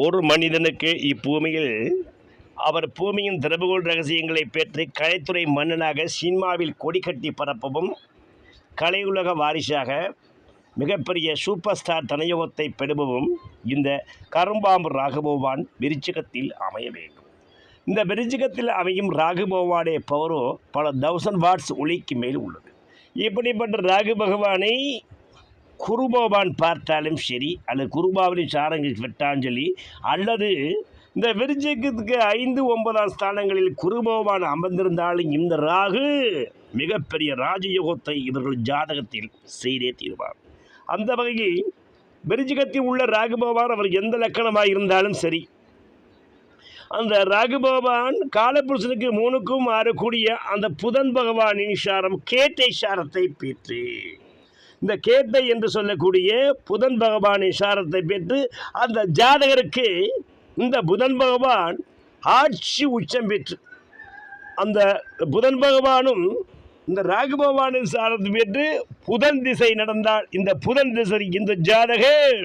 ஒரு மனிதனுக்கு இப்பூமியில் அவர் பூமியின் திறவுகோள் ரகசியங்களை பெற்று கலைத்துறை மன்னனாக சினிமாவில் கொடி கட்டி பரப்பவும் கலையுலக வாரிசாக மிகப்பெரிய சூப்பர் ஸ்டார் தனயோகத்தை பெறுபவும் இந்த கரும்பாம்பு ராகுபவான் விருச்சிகத்தில் அமைய வேண்டும். இந்த விருச்சிகத்தில் அமையும் ராகுபவானுடைய பவரோ பல 1000 வாட்ஸ் ஒளிக்கு மேல் உள்ளது. இப்படிப்பட்ட ராகு பகவானை குருபவான் பார்த்தாலும் சரி, அல்லது குருபாவனின் சாரங்கி வெட்டாஞ்சலி, அல்லது இந்த விருச்சிகத்துக்கு 5, 9 ஸ்தானங்களில் குருபவான் அமர்ந்திருந்தாலும் இந்த ராகு மிகப்பெரிய ராஜயோகத்தை இவர்கள் ஜாதகத்தில் செய்தே தீர்வார். அந்த வகையில் விருச்சிகத்தில் உள்ள ராகு பகவான் அவர் எந்த லக்கணமாக இருந்தாலும் சரி, அந்த ராகு பகவான் காலபுருஷனுக்கு 3க்கும் 6 கூடிய அந்த புதன் பகவானின் சாரம் கேட்டை சாரத்தை பெற்று, இந்த கேட்டை என்று சொல்லக்கூடிய புதன் பகவானின் சாரத்தை பெற்று அந்த ஜாதகருக்கு இந்த புதன் பகவான் ஆட்சி உச்சம் பெற்று, அந்த புதன் பகவானும் இந்த ராகு பகவானின் சாரத்தை பெற்று புதன் திசை நடந்தால் இந்த புதன் திசை இந்த ஜாதகர்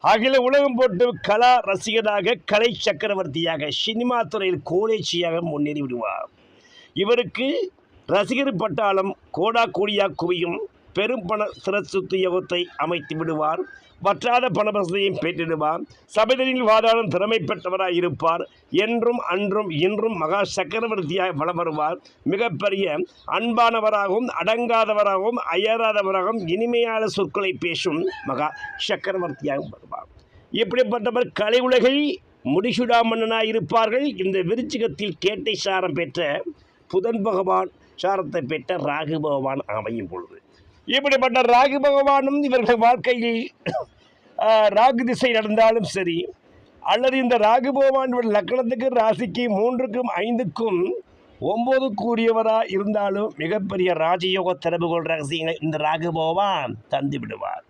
அகில உலகம் போட்டு கலா ரசிகராக கலை சக்கரவர்த்தியாக சினிமா துறையில் கோலேச்சியாக முன்னேறி விடுவார். இவருக்கு ரசிகர் பட்டாளம் கோடா கோடியாக குவியும், பெரும் பண சிரசுத்து யோகத்தை அமைத்து விடுவார். வற்றாத பண வசதியையும் பெற்றிடுவார். சபைதனில் வாதாடும் திறமை பெற்றவராக இருப்பார். என்றும் அன்றும் இன்றும் மகா சக்கரவர்த்தியாக வளம் வருவார். மிகப்பெரிய அன்பானவராகவும் அடங்காதவராகவும் அயராதவராகவும் இனிமையான சொற்களை பேசும் மகா சக்கரவர்த்தியாக வருவார். இப்படிப்பட்டவர் கலை உலகில் முடிசுடா மன்னனாக இருப்பார்கள். இந்த விருச்சிகத்தில் கேட்டை சாரம் பெற்ற புதன் பகவான் சாரத்தை பெற்ற ராகு பகவான் அமையும் பொழுது, இப்படிப்பட்ட ராகு பகவானும் இவர்கள் வாழ்க்கையில் ராகு திசை நடந்தாலும் சரி, அல்லது இந்த ராகு பகவான் லக்கணத்துக்கு ராசிக்கு 3க்கும் 5க்கும் 9 கூறியவராக இருந்தாலும் மிகப்பெரிய ராஜயோக திறவுகோள் ரகசியங்களை இந்த ராகு பகவான் தந்து விடுவார்.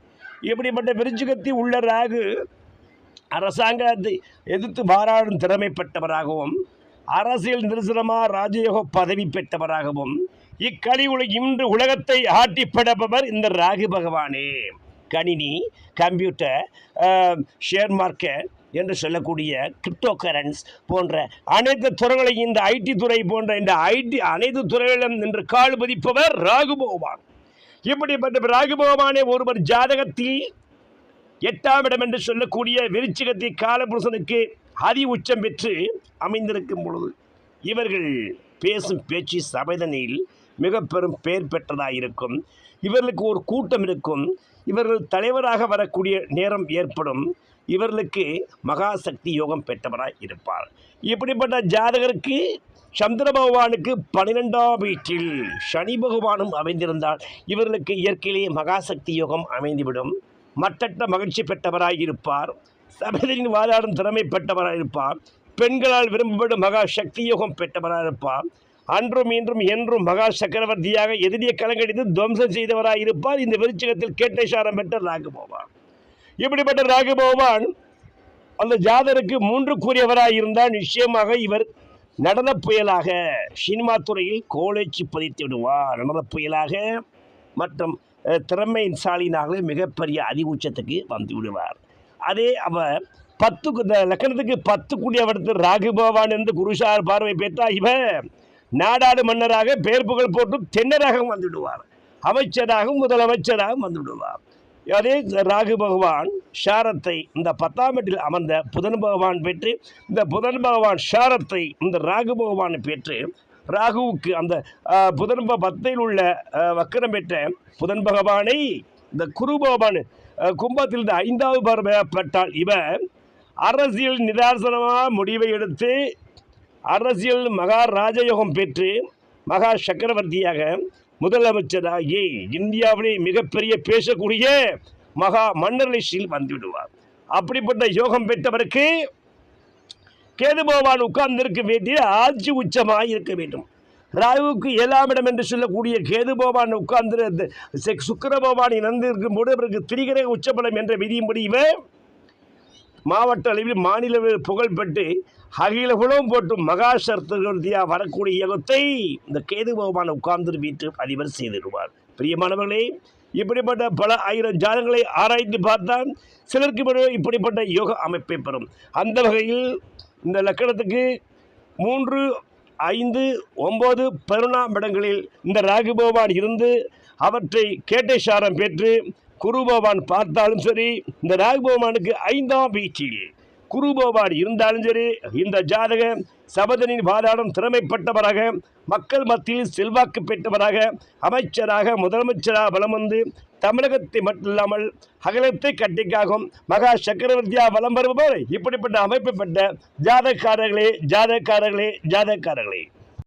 இப்படிப்பட்ட விருச்சிகத்தில் உள்ள ராகு அரசாங்கத்தை எதிர்த்து பாராடும் திறமை பெற்றவராகவும் அரசியல் நிரசனமாக ராஜயோக பதவி பெற்றவராகவும் இக்கலி இன்று உலகத்தை ஆட்டி படைப்பவர் இந்த ராகு பகவானே. கணினி, கம்ப்யூட்டர், ஷேர் மார்க்கெட் என்று சொல்லக்கூடிய கிரிப்டோ கரன்ஸ் போன்ற அனைத்து துறைகளையும், இந்த ஐடி துறை போன்ற இந்த அனைத்து துறைகளிலும் நின்று கால் பதிப்பவர் ராகு பகவான். இப்படிப்பட்ட ராகு பகவானே ஒருவர் ஜாதகத்தில் 8ஆம் இடம் என்று சொல்லக்கூடிய விருச்சிகத்தில் காலபுருஷனுக்கு அதி உச்சம் பெற்று அமைந்திருக்கும் பொழுது இவர்கள் பேசும் பேச்சு சபைதனில் மிக பெரும் பெயர் பெற்றதாக இருக்கும். இவர்களுக்கு ஒரு கூட்டம் இருக்கும். இவர்கள் தலைவராக வரக்கூடிய நேரம் ஏற்படும். இவர்களுக்கு மகாசக்தி யோகம் பெற்றவராக இருப்பார். இப்படிப்பட்ட ஜாதகருக்கு சந்திர பகவானுக்கு 12ஆம் வீட்டில் சனி பகவானும் அமைந்திருந்தால் இவர்களுக்கு இயற்கையிலேயே மகாசக்தி யோகம் அமைந்துவிடும். மற்றற்ற மகிழ்ச்சி பெற்றவராக இருப்பார். சபைதனின் வாதாடும் திறமை பெற்றவராக இருப்பார். பெண்களால் விரும்பப்படும் மகா சக்தி யோகம் பெற்றவராக இருப்பார். அன்றும் இன்றும் என்றும் மகா சக்கரவர்த்தியாக எதிரிய கலங்கடித்து துவம்சம் செய்தவராக இருப்பார். இந்த விருச்சிகத்தில் கேட்டை சாரம் பெற்ற ராகு பகவான். இப்படிப்பட்ட ராகு பகவான் அந்த ஜாதகருக்கு 3 கூறியவராக இருந்தால் நிச்சயமாக இவர் நடன புயலாக சினிமா துறையில் கோலேச்சி பதித்து விடுவார். நடன புயலாக மற்றும் திறமையின் சாலினாக மிகப்பெரிய அதிவுச்சத்துக்கு வந்து விடுவார். அதே அவர் 10 லக்கணத்துக்கு 10 கூடியவர்த்து ராகு பகவான் என்று குருசார் பார்வை பெற்றால் இவர் நாடாடு மன்னராக பெயர் புகழ் போட்டு தென்னராகவும் வந்துவிடுவார். அமைச்சராகவும் முதலமைச்சராகவும் வந்துவிடுவார். அதே ராகு பகவான் ஷாரத்தை இந்த 10ஆம் இடத்தில் அமர்ந்த புதன் பகவான் பெற்று, இந்த புதன் பகவான் ஷாரத்தை இந்த ராகு பகவான் பெற்று, ராகுவுக்கு அந்த புதன் 10இல் உள்ள வக்கரம் பெற்ற புதன் பகவானை இந்த குரு பகவான் கும்பத்தில் இந்த 5வது பார்வையாக பெற்றால் இவர் அரசியல் நிதாசனமாக முடிவை எடுத்து அரசியல் மகா ராஜயோகம் பெற்று மகா சக்கரவர்த்தியாக முதலமைச்சராகி இந்தியாவிலே மிகப்பெரிய பேசக்கூடிய மகா மன்னரில் வந்துவிடுவார். அப்படிப்பட்ட யோகம் பெற்றவருக்கு கேது பகவான் உட்கார்ந்திருக்க வேண்டிய ஆட்சி உச்சமாக இருக்க வேண்டும். ராகுவுக்கு 7ஆம் இடம் என்று சொல்லக்கூடிய கேது பகவான் உட்கார்ந்து சுக்கிர பகவான் இணைந்து இருக்கும்போது அவருக்கு திரிகிரக உச்சபலம் என்ற விதியின்படி இவர் மாவட்ட அளவில் மாநில புகழ்பெற்று அகில குலம் போட்டு மகா சக்கரவர்த்தியாக வரக்கூடிய யோகத்தை இந்த கேது பகவான் உட்கார்ந்து வீட்டு அதிபர் செய்திருவார். பிரியமானவர்களே, இப்படிப்பட்ட பல ஆயிரம் ஜாதகங்களை ஆராய்ந்து பார்த்தால் சிலருக்கு மட்டும் இப்படிப்பட்ட யோக அமைப்பை பெறும். அந்த வகையில் இந்த லக்கணத்துக்கு 3, 5, 9, 11ஆம் இடங்களில் இந்த ராகு பகவான் இருந்து அவற்றை கேட்டை சாரம் பெற்று குரு பகவான் பார்த்தாலும் சரி, இந்த ராகு பகவானுக்கு 5ஆம் வீச்சில் குரு பகவான் இருந்தாலும் சரி, இந்த ஜாதக சபதனின் வாதாடம் திறமைப்பட்டவராக, மக்கள் மத்தியில் செல்வாக்கு பெற்றவராக, அமைச்சராக, முதலமைச்சராக வலம் வந்து தமிழகத்தை மட்டுமில்லாமல் அகலத்தை கட்டிக்காகும் மகா சக்கரவர்த்தியா வலம் வருபவர் இப்படிப்பட்ட அமைப்பு பெற்ற ஜாதகக்காரர்களே.